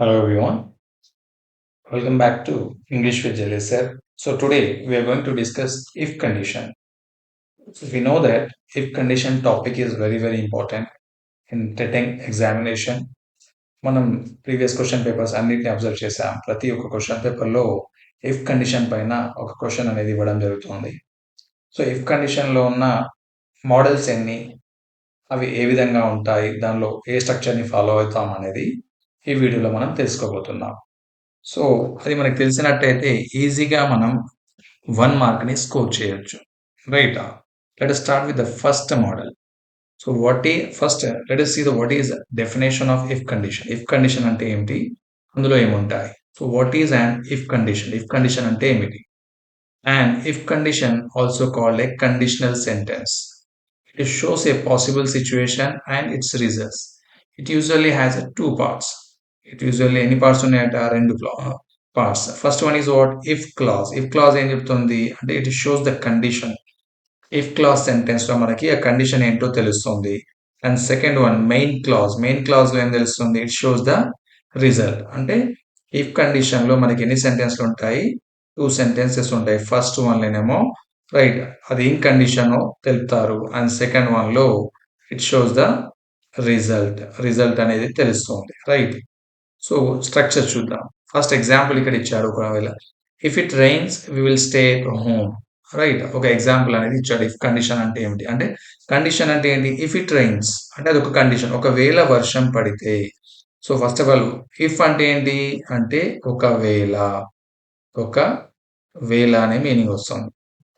Hello everyone, welcome back to English with Jelly sir. So today we are going to discuss if condition. So we know that if condition topic is very important in TET examination. మనం previous question papers అన్నిటిని observe చేసాం. ప్రతి ఒక్క question పేపర్లో if condition పైన ఒక question అనేది ఇవ్వడం జరుగుతుంది. సో ఇఫ్ కండిషన్లో ఉన్న మోడల్స్ ఎన్ని, అవి ఏ విధంగా ఉంటాయి, దానిలో ఏ స్ట్రక్చర్ని ఫాలో అవుతాం అనేది ఈ వీడియోలో మనం తెలుసుకోబోతున్నాం. సో అది మనకు తెలిసినట్టయితే ఈజీగా మనం 1 మార్క్‌ని స్కోర్ చేయొచ్చు. Right? Let us start with the first model. So let us see what is definition of if condition. If condition అంటే ఏమిటి? అందులో ఏముంటాయి? So what is an if condition? If condition అంటే ఏమిటి? An if condition, also called a conditional sentence. It shows a possible situation and its results. It usually has two parts. It usually ఎన్ని parts ఉన్నాయట? రెండు parts. First one is what? If clause. If clause ఏం చెప్తుంది అంటే it shows the condition. If clause sentence లో మనకి ఆ condition ఏంటో తెలుస్తుంది. And second one main clause. Main clause లో ఏం తెలుస్తుంది? It shows the result. అంటే ఇఫ్ కండిషన్ లో మనకి ఎన్ని సెంటెన్స్లు ఉంటాయి? 2 సెంటెన్సెస్ ఉంటాయి. ఫస్ట్ వన్ లోనేమో రైట్ అది ఏం కండిషన్ తెలుపుతారు. అండ్ సెకండ్ వన్ లో ఇట్ షోస్ ద రిజల్ట్ అనేది తెలుస్తుంది. రైట్? సో స్ట్రక్చర్ చూద్దాం. ఫస్ట్ ఎగ్జాంపుల్ ఇక్కడ ఇచ్చాడు. ఒకవేళ if it rains we will stay home. Right? ఒక ఎగ్జాంపుల్ అనేది ఇచ్చాడు. ఇఫ్ కండిషన్ అంటే ఏమిటి అంటే కండిషన్ అంటే ఏంటి? ఇఫ్ ఇట్ రైన్స్ అంటే అది ఒక కండిషన్. ఒకవేళ వర్షం పడితే. So first of all if అంటే ఏంటి అంటే ఒకవేళ అనే మీనింగ్ వస్తుంది.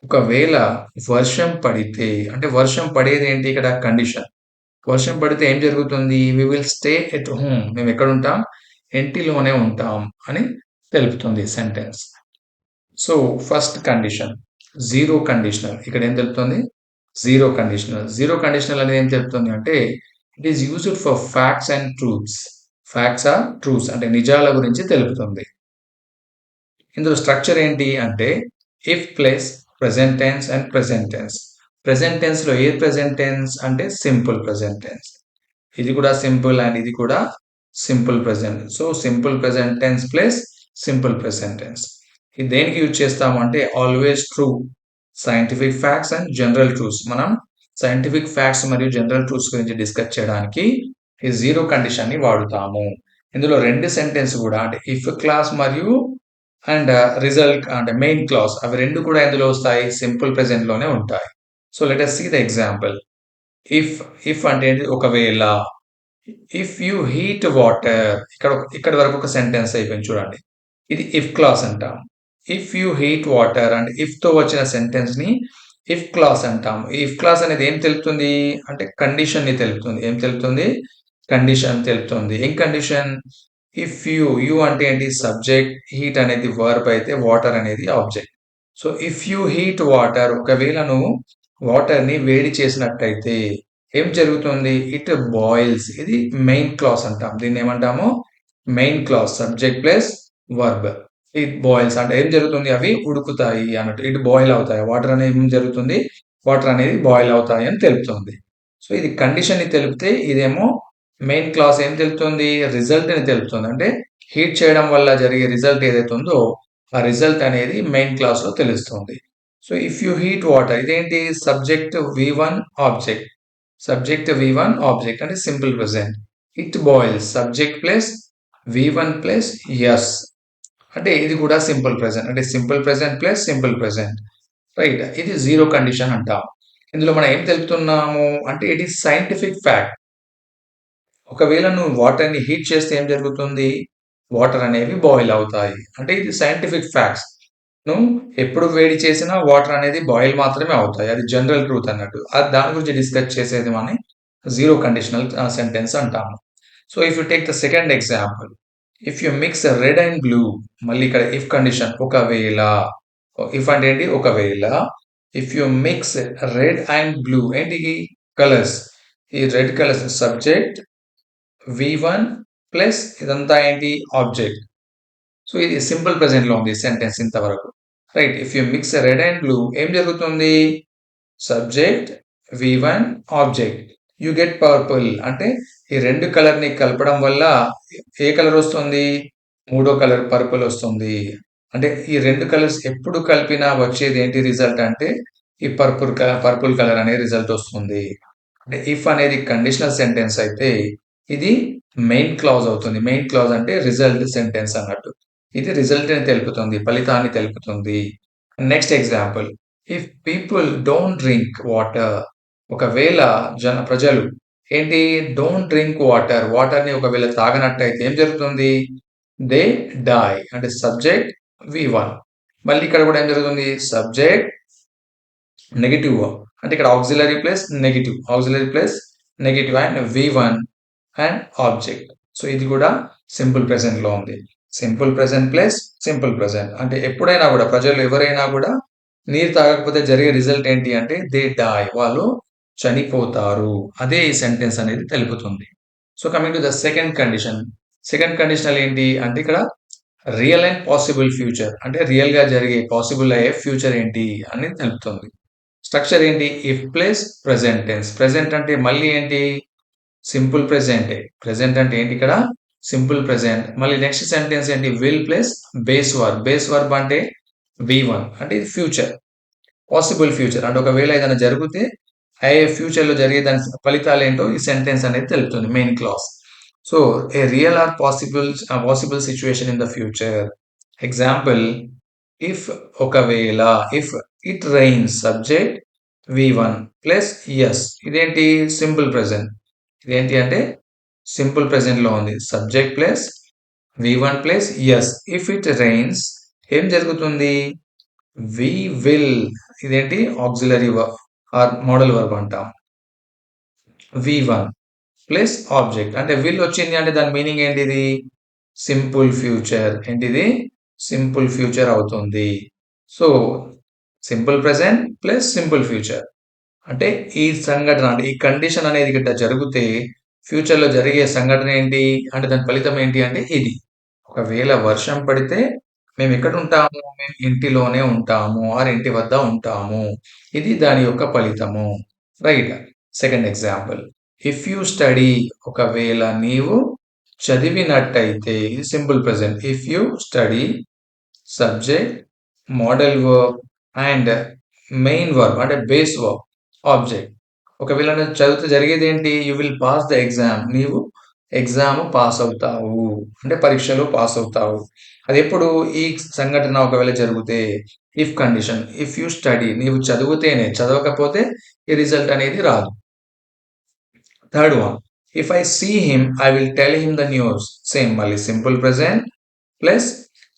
ఒకవేళ వర్షం పడితే అంటే వర్షం పడేది ఏంటి ఇక్కడ? కండిషన్. వర్షం పడితే ఏం జరుగుతుంది? We will stay at home. మేము ఎక్కడ ఉంటాం? ఇంటిలోనే ఉంటాం అని తెలుపుతుంది sentence. So first condition zero conditional. ఇక్కడ ఏం తెలుపుతుంది? Zero conditional. జీరో కండిషనల్ అనేది ఏం తెలుపుతుంది అంటే it is used for facts and truths. Facts or truths అంటే నిజాల గురించి తెలుపుతుంది. ఇందులో స్ట్రక్చర్ ఏంటి అంటే if plus present tense and present tense. Present tense లో ఏ ప్రెజెంట్ టెన్స్ అంటే సింపుల్ ప్రెజెంట్ టెన్స్. ఇది కూడా సింపుల్ అండ్ ఇది కూడా simple present. So simple present tense plus simple present tense. ఇది దేనికి యూజ్ చేస్తాము అంటే always true, scientific facts and general truths. మనం సైంటిఫిక్ ఫ్యాక్ట్స్ మరియు జనరల్ ట్రూత్స్ గురించి డిస్కస్ చేయడానికి ఈ జీరో కండిషన్ ని వాడుతాము. ఇందులో రెండు సెంటెన్స్ కూడా అంటే ఇఫ్ క్లాస్ మరియు అండ్ రిజల్ట్ అంటే మెయిన్ క్లాస్ అవి రెండు కూడా ఎందులో వస్తాయి? సింపుల్ ప్రెజెంట్ లోనే ఉంటాయి. So let us see the example. If అంటే ఒకవేళ. If you heat water. ఇక్కడ వరకు ఒక సెంటెన్స్ అయిపోయింది చూడండి. ఇది ఇఫ్ క్లాస్ అంటాం. ఇఫ్ యూ హీట్ వాటర్ అంటే ఇఫ్ తో వచ్చిన సెంటెన్స్ ని ఇఫ్ క్లాస్ అంటాం. ఇఫ్ క్లాస్ అనేది ఏం తెలుపుతుంది అంటే కండిషన్ ని తెలుపుతుంది. ఏం తెలుపుతుంది? కండిషన్ తెలుపుతుంది. ఏం కండిషన్? ఇఫ్ యూ అంటే ఏంటి? సబ్జెక్ట్, హీట్ అనేది వర్బ్ అయితే వాటర్ అనేది object. So if you heat water ఒకవేళ నువ్వు వాటర్ ని వేడి చేసినట్టయితే ఏం జరుగుతుంది? It boils. ఇది మెయిన్ క్లాస్ అంటాం. దీన్ని ఏమంటాము? Main class. Subject plus verb. It boils అంటే ఏం జరుగుతుంది? అవి ఉడుకుతాయి అన్నట్టు. ఇట్ బాయిల్ అవుతాయి. వాటర్ అనేది ఏం జరుగుతుంది? వాటర్ అనేది బాయిల్ అవుతాయి అని తెలుపుతుంది. సో ఇది కండిషన్ ని తెలిపితే ఇదేమో మెయిన్ క్లాస్ ఏం తెలుపుతుంది? రిజల్ట్ ని తెలుపుతుంది. అంటే హీట్ చేయడం వల్ల జరిగే రిజల్ట్ ఏదైతే ఉందో ఆ రిజల్ట్ అనేది మెయిన్ క్లాస్ లో తెలుస్తుంది. So if you heat water ఇదేంటి? Subject V1 object. Subject V1 object అంటే simple present. It boils subject plus V1 plus S అంటే ఇది కూడా సింపుల్ ప్రెజెంట్. అంటే simple present plus simple present. Right? ఇది జీరో కండిషన్ అంటాం. ఇందులో మనం ఏం తెలుపుతున్నాము అంటే ఇట్ ఈస్ సైంటిఫిక్ ఫ్యాక్ట్. ఒకవేళ నువ్వు వాటర్ ని హీట్ చేస్తే ఏం జరుగుతుంది? వాటర్ అనేవి బాయిల్ అవుతాయి. అంటే ఇది సైంటిఫిక్ ఫ్యాక్ట్స్. నువ్వు ఎప్పుడు వేడి చేసినా వాటర్ అనేది బాయిల్ మాత్రమే అవుతాయి. అది జనరల్ ట్రూత్ అన్నట్టు. దాని గురించి డిస్కస్ చేసేది మనం జీరో కండిషనల్ సెంటెన్స్ అంటాము. So if you take the second example. If you mix red and blue. మళ్ళీ ఇక్కడ ఇఫ్ కండిషన్ ఒకవేళ. ఇఫ్ అంటే ఏంటి? ఒకవేళ. If you mix red and blue ఏంటి? కలర్స్. ఈ red colours subject V1 plus ఇదంతా ఏంటి? ఆబ్జెక్ట్. సో ఇది సింపుల్ ప్రెజెంట్ లో ఉంది సెంటెన్స్ ఇంతవరకు. Right? If you mix red and blue ఏం జరుగుతుంది? Subject V1 object. You get purple అంటే ఈ రెండు కలర్ ని కలపడం వల్ల ఏ కలర్ వస్తుంది? మూడో కలర్ పర్పుల్ వస్తుంది. అంటే ఈ 2 కలర్స్ ఎప్పుడు కలిపినా వచ్చేది ఏంటి రిజల్ట్ అంటే ఈ పర్పుల్ కలర్ అనే రిజల్ట్ వస్తుంది. అంటే ఇఫ్ అనేది కండిషనల్ సెంటెన్స్ అయితే ఇది మెయిన్ క్లాజ్ అవుతుంది. మెయిన్ క్లాజ్ అంటే రిజల్ట్ సెంటెన్స్ అన్నట్టు. ఇది రిజల్ట్‌ని తెలుపుతుంది. ఫలితాన్ని తెలుపుతుంది. Next example. If people don't drink water ఒకవేళ ప్రజలు ఏంటి డోంట్ డ్రింక్ వాటర్ వాటర్‌ని ఒకవేళ తాగనట్టయితే ఏం జరుగుతుంది? దే డై అంటే సబ్జెక్ట్ వి1 మళ్ళీ ఇక్కడ కూడా ఏం జరుగుతుంది? సబ్జెక్ట్ నెగెటివ్ అంటే ఇక్కడ ఆక్సిలరీ ప్లస్ నెగెటివ్ అండ్ వి1 అండ్ ఆబ్జెక్ట్. సో ఇది కూడా సింపుల్ ప్రెజెంట్ లో ఉంది. Simple present plus simple present అంటే ఎప్పుడైనా కూడా ప్రజలు ఎవరైనా కూడా నీరు తాగకపోతే జరిగే రిజల్ట్ ఏంటి అంటే దే డై వాళ్ళు చనిపోతారు. అదే ఈ సెంటెన్స్ అనేది తెలుపుతుంది. So coming to the second condition. Second conditional ఏంటి అంటే ఇక్కడ రియల్ అండ్ పాసిబుల్ ఫ్యూచర్ అంటే రియల్ గా జరిగే పాసిబుల్ అయ్యే ఫ్యూచర్ ఏంటి అని తెలుపుతుంది. స్ట్రక్చర్ ఏంటి? If plus present tense. Present అంటే మళ్ళీ ఏంటి? Simple present. ప్రెజెంట్ అంటే ఏంటి ఇక్కడ? Simple present. మళ్ళీ నెక్స్ట్ సెంటెన్స్ ఏంటి? Will plus base verb. Base verb అంటే V1 అంటే ఇది ఫ్యూచర్. పాసిబుల్ ఫ్యూచర్ అంటే ఒకవేళ ఏదైనా జరిగితే అయ్యే ఫ్యూచర్ లో జరిగే దాని ఫలితాలు ఏంటో ఈ సెంటెన్స్ అనేది తెలుపుతుంది main clause. So a real or possible situation in the future. Example if ఒకవేళ if it rains subject V1 plus S ఇదేంటి సింపుల్ ప్రెజెంట్. ఇదేంటి అంటే సింపుల్ ప్రెజెంట్ లో ఉంది. Subject plus V1 plus S if it rains ఏం జరుగుతుంది? We will ఇదేంటి auxiliary or modal verb అంటాం. V1 ప్లస్ ఆబ్జెక్ట్ అంటే విల్ వచ్చింది అంటే దాని మీనింగ్ ఏంటిది? Simple future. ఏంటిది? సింపుల్ ఫ్యూచర్ అవుతుంది. So simple present plus simple future అంటే ఈ సంఘటన అంటే ఈ కండిషన్ అనేది గిట్ట జరిగితే ఫ్యూచర్ లో జరిగే సంఘటన ఏంటి అంటే దాని ఫలితం ఏంటి అంటే ఇది. ఒకవేళ వర్షం పడితే మేము ఎక్కడ ఉంటాము? మేము ఇంటిలోనే ఉంటాము ఆర్ ఇంటి వద్ద ఉంటాము. ఇది దాని యొక్క ఫలితము. Right. Second example. If you study ఒకవేళ నీవు చదివినట్టయితే ఇది simple present. If you study subject modal verb and main verb అంటే బేస్ వర్బ్ ఆబ్జెక్ట్. ఒకవేళ నువ్వు చదివితే జరిగేది ఏంటి? You will pass the exam. నీవు ఎగ్జామ్ పాస్ అవుతావు అంటే పరీక్షలో పాస్ అవుతావు. అది ఎప్పుడు? ఈ సంఘటన ఒకవేళ జరిగితే if condition. If you study నీవు చదివితేనే చదవకపోతే ఈ రిజల్ట్ అనేది రాదు. Third one. If I see him I will tell him the news. Same మళ్ళీ simple present plus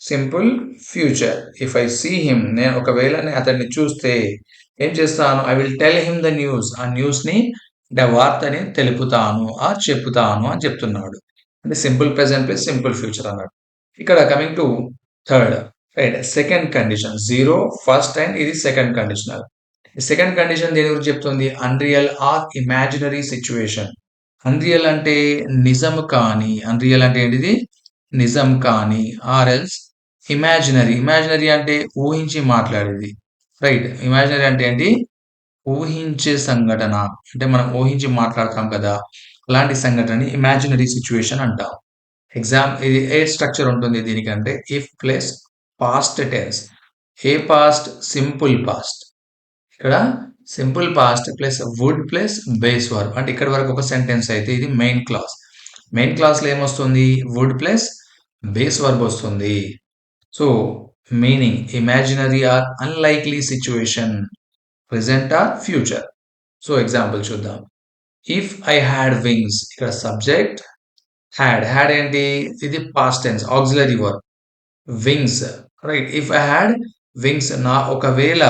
simple future. If I see him నేను ఒకవేళ అతన్ని చూస్తే ఏం చేస్తాను? I will tell him the news. ఆ న్యూస్ ని అంటే వార్తని తెలుపుతాను ఆ చెప్తాను అని చెప్తున్నాడు. అంటే simple present plus simple future అన్నాడు. ఇక్కడ coming to third right second condition. Zero first and ఇది సెకండ్ కండిషనల్. సెకండ్ కండిషన్ దేని గురించి చెప్తుంది? Unreal or imaginary situation. Unreal అంటే నిజం కాని. అన్రియల్ అంటే ఏంటిది? నిజం కాని ఆర్ ఎల్స్ ఇమాజినరీ. ఇమాజినరీ అంటే ఊహించి మాట్లాడేది. రైట్. ఇమాజినరీ అంటే ఏంటి? ఊహించే సంఘటన. అంటే మనం ఊహించి మాట్లాడతాం కదా! అలాంటి సంఘటనని ఇమాజినరీ సిచ్యువేషన్ అంటాం. ఇది ఏ స్ట్రక్చర్ ఉంటుంది దీనికంటే ఇఫ్ ప్లస్ పాస్ట్ టెన్స్. ఏ పాస్ట్? Simple past. ఇక్కడ simple past plus would plus base verb అంటే ఇక్కడ వరకు ఒక సెంటెన్స్ అయితే ఇది మెయిన్ క్లాస్. మెయిన్ క్లాస్ లో ఏమొస్తుంది? వుడ్ ప్లస్ బేస్ వర్బ్ వస్తుంది. So meaning imaginary or unlikely situation present or future. So example చూద్దాం. ఇఫ్ ఐ హ్యాడ్ వింగ్స్ ఇక్కడ సబ్జెక్ట్ హ్యాడ్ ఏంటి? ఇది past tense auxiliary verb wings. Right. If I had wings నా ఒకవేళ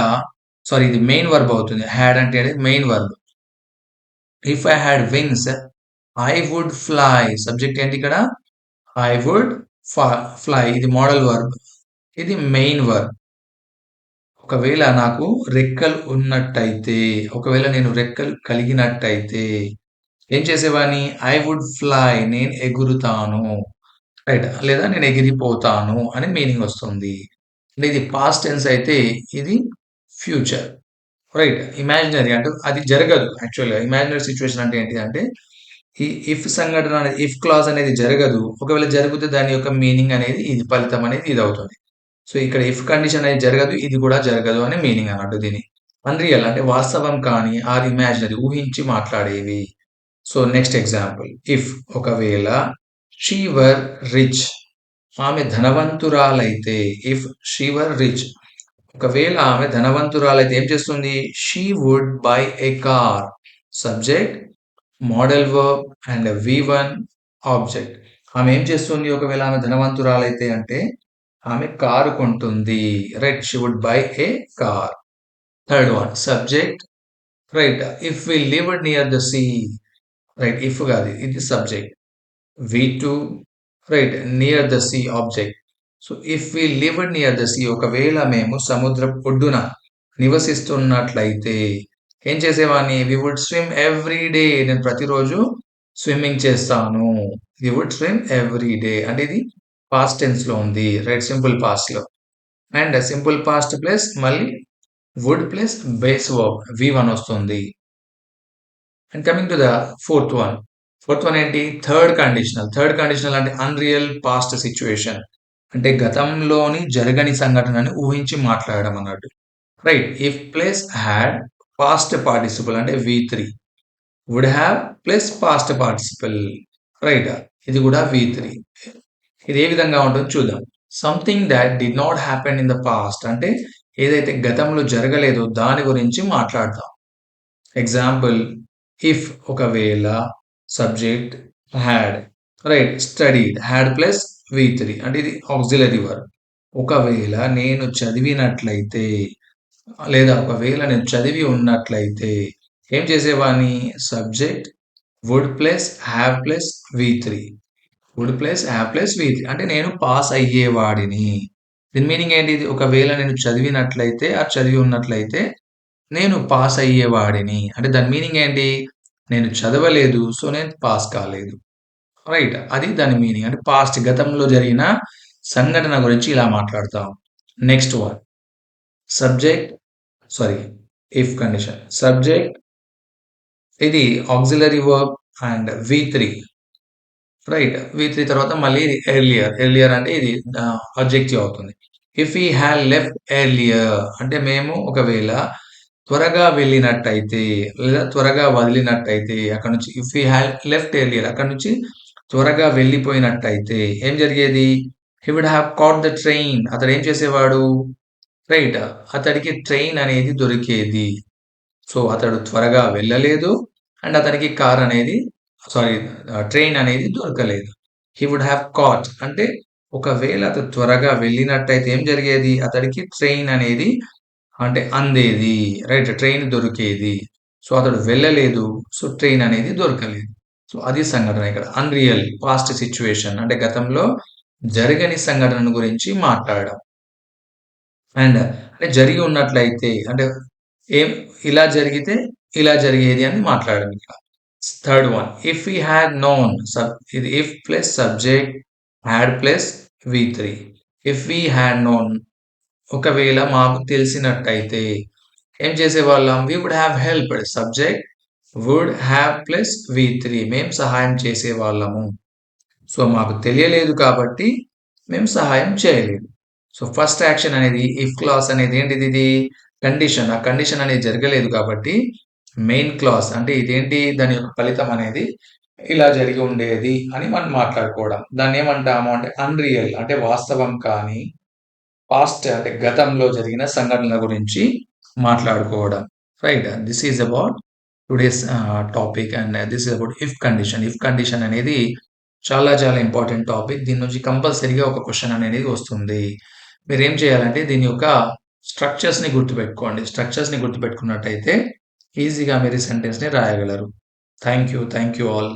sorry ఇది main verb అవుతుంది. Had అంటే main verb. If I had wings I would fly. Subject ఏంటి ఇక్కడ? ఐ వుడ్ ఫ్లై ఇది మోడల్ వర్బ్. ఇది మెయిన్ వర్బ్. ఒకవేళ నాకు రెక్కలు ఉన్నట్టయితే ఒకవేళ నేను రెక్కలు కలిగినట్టయితే ఏం చేసేవాడిని? ఐ వుడ్ ఫ్లై నేను ఎగురుతాను. రైట్. లేదా నేను ఎగిరిపోతాను అని మీనింగ్ వస్తుంది. అంటే ఇది పాస్ట్ టెన్స్ అయితే ఇది ఫ్యూచర్. రైట్. ఇమాజినరీ అంటే అది జరగదు యాక్చువల్‌గా. ఇమాజినరీ సిట్యుయేషన్ అంటే ఏంటి అంటే ఈ ఇఫ్ సంఘటన అనేది ఇఫ్ క్లాజ్ అనేది జరగదు. ఒకవేళ జరిగితే దాని యొక్క మీనింగ్ అనేది ఇది ఫలితం అనేది ఇదవుతుంది. సో, ఇక్కడ ఇఫ్ కండిషన్ అనేది జరగదు. ఇది కూడా జరగదు అని మీనింగ్ అన్నట్టు దీని. అన్‌రియల్ అంటే వాస్తవం కాని ఆర్ ఇమాజినరీ ఊహించి మాట్లాడేవి. సో, నెక్స్ట్ ఎగ్జాంపుల్ ఇఫ్ ఒకవేళ షీ వర్ రిచ్ ఆమె ధనవంతురాలైతే ఇఫ్ షీ వర్ రిచ్ ఒకవేళ ఆమె ధనవంతురాలైతే ఏం చేస్తుంది? She would buy a car. Subject, modal verb and V1 object. ఆమె ఏం చేస్తుంది? ఒకవేళ ఆమె ధనవంతురాలైతే అంటే ఆమె కారు కొంటుంది. Right. She would buy a car. Third one subject. Right. If we lived near the sea. Right. If కాదు ఇది subject. V2 right. Near the see object. So if we lived near the sea ఒకవేళ మేము సముద్రపు ఒడ్డున నివసిస్తున్నట్లయితే ఏం చేసేవాడిని? We would swim every day. నేను ప్రతిరోజు స్విమ్మింగ్ చేస్తాను. We would swim every day అంటే ఇది పాస్ట్ టెన్స్ లో ఉంది. రైట్. సింపుల్ పాస్ట్ లో. అండ్ సింపుల్ పాస్ట్ ప్లస్ మళ్ళీ would plus base verb V1 వస్తుంది. And coming to the fourth one. Fourth one ఏంటి? Third conditional. థర్డ్ కండిషనల్ అంటే unreal past situation. అంటే గతంలోని జరగని సంఘటనని ఊహించి మాట్లాడడం అన్నట్టు. Right. If plus had past participle అంటే V3. Would have plus past participle. Right. ఇది కూడా V3. ఇది ఏ విధంగా ఉంటుందో చూద్దాం. Something that did not happen in the past అంటే ఏదైతే గతంలో జరగలేదో దాని గురించి మాట్లాడతాం. ఎగ్జాంపుల్ ఇఫ్ ఒకవేళ subject had right studied had plus V3 అంటే ఇది ఆక్సిలరీ వర్బ్. ఒకవేళ నేను చదివినట్లయితే లేదా ఒకవేళ నేను చదివి ఉన్నట్లయితే ఏం చేసేవాడిని? Subject would plus have plus V3. Would plus have plus V3 అంటే నేను పాస్ అయ్యేవాడిని. దీని మీనింగ్ ఏంటి? ఒకవేళ నేను చదివినట్లయితే చదివి ఉన్నట్లయితే నేను పాస్ అయ్యేవాడిని. అంటే దాని మీనింగ్ ఏంటి? నేను చదవలేదు. సో, నేను పాస్ కాలేదు. రైట్. అది దాని మీనింగ్. అంటే పాస్ట్ గతంలో జరిగిన సంఘటన గురించి ఇలా మాట్లాడతాం. Next one. Subject sorry if condition. Subject ఇది auxiliary verb and V3. Right. V3 తర్వాత మళ్ళీ ఇది ఎర్లియర్. ఎర్లియర్ అంటే ఇది అడ్జెక్టివ్ అవుతుంది. If he had left earlier అంటే మేము ఒకవేళ త్వరగా వెళ్ళినట్టయితే లేదా త్వరగా వదిలినట్టయితే అక్కడ నుంచి if he had left earlier అక్కడ నుంచి త్వరగా వెళ్ళిపోయినట్టయితే ఏం జరిగేది? He would have caught the train. అతడు ఏం చేసేవాడు? రైట్. అతడికి ట్రైన్ అనేది దొరికేది. సో, అతడు త్వరగా వెళ్ళలేదు అండ్ అతనికి కార్ అనేది సారీ ట్రైన్ అనేది దొరకలేదు. హి వుడ్ హ్యావ్ కాట్ అంటే ఒకవేళ అతడు త్వరగా వెళ్ళినట్టయితే ఏం జరిగేది? అతడికి ట్రైన్ అనేది అంటే అందేది. రైట్. ట్రైన్ దొరికేది. సో, అతడు వెళ్ళలేదు. సో, ట్రైన్ అనేది దొరకలేదు. సో, అది సంఘటన ఇక్కడ. అన్‌రియల్ పాస్ట్ సిట్యుయేషన్ అంటే గతంలో జరగని సంఘటన గురించి మాట్లాడడం. అండ్ అంటే జరిగి ఉన్నట్లయితే అంటే ఏం ఇలా జరిగితే ఇలా జరిగేది అని మాట్లాడడం ఇక్కడ. Third one. If we had known ఇది if plus subject had plus V3. If we had known ఒకవేళ మాకు తెలిసినట్టయితే ఏం చేసేవాళ్ళం? We would have helped. Subject would have plus V3 మేము సహాయం చేసేవాళ్ళము. సో, మాకు తెలియలేదు కాబట్టి మేము సహాయం చేయలేదు. సో, ఫస్ట్ యాక్షన్ అనేది ఇఫ్ క్లాస్ అనేది ఏంటిది? ఇది కండిషన్. ఆ కండిషన్ అనేది జరగలేదు కాబట్టి మెయిన్ క్లాస్ అంటే ఇదేంటి? దాని యొక్క ఫలితం అనేది ఇలా జరిగి ఉండేది అని మనం మాట్లాడుకోవడం. దాన్ని ఏమంటాము అంటే అన్‌రియల్ అంటే వాస్తవం కాని పాస్ట్ అంటే గతంలో జరిగిన సంఘటనల గురించి మాట్లాడుకోవడం. Right. This is about today's topic and this is about if condition. If condition అనేది చాలా చాలా ఇంపార్టెంట్ టాపిక్. దీని నుంచి కంపల్సరీగా ఒక క్వెషన్ అనేది వస్తుంది. మీరేం చేయాలంటే దీని యొక్క స్ట్రక్చర్స్‌ని గుర్తుపెట్టుకోండి. స్ట్రక్చర్స్‌ని గుర్తుపెట్టుకున్నట్టయితే ఈజీగా మీరు ఈ సెంటెన్స్‌ని రాయగలరు. Thank you. Thank you all.